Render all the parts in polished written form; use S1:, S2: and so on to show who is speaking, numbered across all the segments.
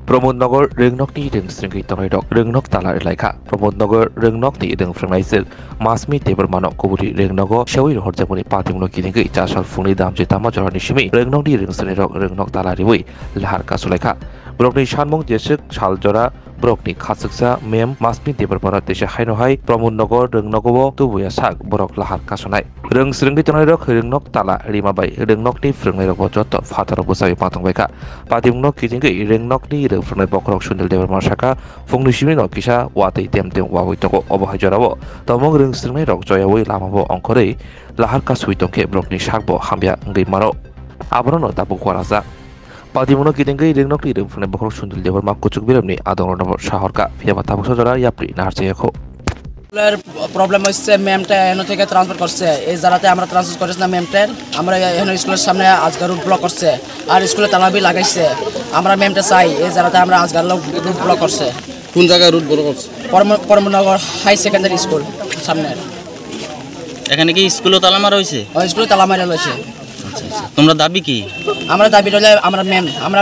S1: प्रमोदनगर रेंगनकनि इदों स्रिंगै तंनायदक रेंगनक ताला इलाइखा प्रमोदनगर रेंगनकनि इदों फ्रेंनायसो मासमि तेबरमानक कबुरि रेंगनगो शेवि हरजामुनि पातिमुनो किदिंगै चासल फुंनि दामजे तामा जरानि सिमि रेंगनकनि रेंगसनेरक रेंगनक ताला रिवै लाहार कासुलाइखा ब्रकनि सानमुं जेसुक सालजरा ब्रकनि खासुकसा मेम मासमि तेबरमानक देशा हायनोहाय प्रमोदनगर रेंगनगो तुबुया साक ब्रक लाहार कासुनाय रेंग स्रिंगै तंनायदक रेंगनक ताला रिमाबाय रेंगनकनि फ्रेंनायरक जत फातारक बसाय पातंबायखा पातिमुनो किदिंगै रेंगनकनि फ्रेंनाय बखरक सुनिल देबरमान साका फुंनि सिमि न किसा वातै तेमतेम वावै तंगो अबहाय जराबो तमंग रेंग स्रिंगै रक जयावै लामाबो अंकरै लाहार कासुइ तंके ब्रकनि साकबो हामबिया ngै मारो आबरनो दाबु खराजा पातिमुनो किदिंगै रेंगनकनि फ्रेंनाय बखरक सुनिल देबरमा कुचुक बिरमनि आदंरनबर शहरका फियाबा ताबुक जरा याप्रि नारजेखो
S2: প্রবলেম হচ্ছে ম্যামটা এখান থেকে ট্রান্সফার করছে এই জায়গাতে আমরা ট্রান্সফার করেছি না ম্যামটার আমরা এখানে স্কুলের সামনে আজগার রুট ব্লক করছে আর স্কুলে তালাবি লাগাইছে আমরা ম্যামটা চাই এই জায়গাতে আমরা আজগার রুট ব্লক করছে
S3: কোন জায়গায় রুট ব্লক করছে
S2: পরমনগর হাই সেকেন্ডারি স্কুল সামনে
S4: এখানে কি স্কুলও তালা মারা হয়েছে
S2: স্কুলে তালা মারা রয়েছে
S4: আচ্ছা আচ্ছা তোমরা দাবি কি
S2: আমরা দাবি রইলে আমরা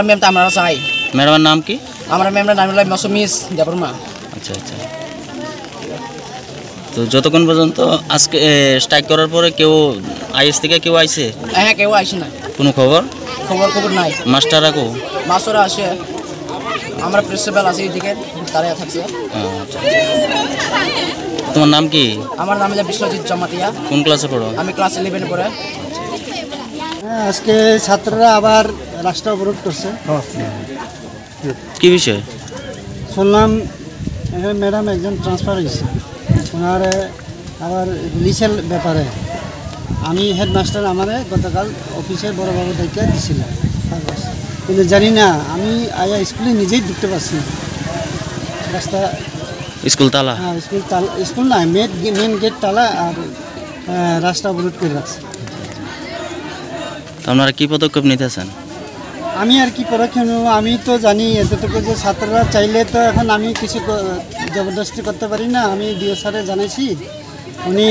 S2: ম্যামটা আমরা চাই
S4: ম্যাডামের নাম কি
S2: আমরা ম্যামের নাম হলো মৌসুমিস দেবরমা
S4: আচ্ছা আচ্ছা তো যতক্ষণ পর্যন্ত আজকে স্ট্রাইক করার পরে কেউ আইএস থেকে কেউ আইছে
S2: হ্যাঁ কেউ আইছে না
S4: কোনো খবর
S2: নাই
S4: মাস্টাররা কো
S2: মাস্টাররা আসে আমরা প্রিন্সিপাল আছি এদিকে তারা থাকছে
S4: তোমার নাম কি
S2: আমার নাম হলো বিশ্বজিৎ জমাতিয়া
S4: কোন ক্লাসে পড়ো
S2: আমি ক্লাস 11 এ পড়ে
S5: আজকে ছাত্ররা আবার রাস্তা অবরোধ করছে
S4: কি বিষয়
S5: শুনলাম ম্যাডাম একজন ট্রান্সফার হয়েছে ওনার আবার রিলিজের ব্যাপারে আমি হেডমাস্টার আমারে গতকাল অফিসে বড়বাবু দেখে দিছিলাম কিন্তু জানি না আমি আয়া স্কুলে নিজেই ঢুকতে পারছি রাস্তা
S4: স্কুল তালা
S5: হ্যাঁ স্কুল না মেন গেট তালা আর রাস্তা অবরোধ করে রাখছে
S4: আপনারা কি পদক্ষেপ নিতেছেন
S5: আমি আর কি পদক্ষেপ নেব আমি তো জানি এতটুকু যে ছাত্ররা চাইলে তো এখন আমি কিছু জবরদস্তি করতে পারি না আমি ডিও স্যারে জানাইছি উনি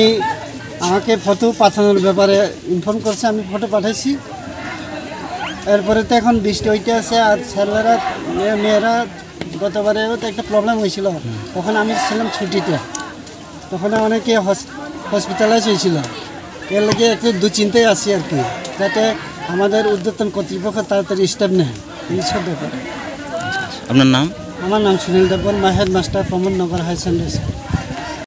S5: আমাকে ফটো পাঠানোর ব্যাপারে ইনফর্ম করছে আমি ফটো পাঠাইছি এরপরে তো এখন বৃষ্টি হইতে আছে আর ছেলেরা মেয়েরা গতবারেও তো একটা প্রবলেম হয়েছিল তখন আমি ছিলাম ছুটিতে তখন অনেকে হসপিটালাইজ হয়েছিল এর লাগে একটু দুশ্চিন্তায় আছি আর কি যাতে আমাদের উদ্যোতন কর্তৃপক্ষ তাড়াতাড়ি স্টেপ নেয় এইসব ব্যাপারে
S4: আপনার নাম
S5: আমার নাম Sunil Debbarma headmaster Pramodnagar high secondary school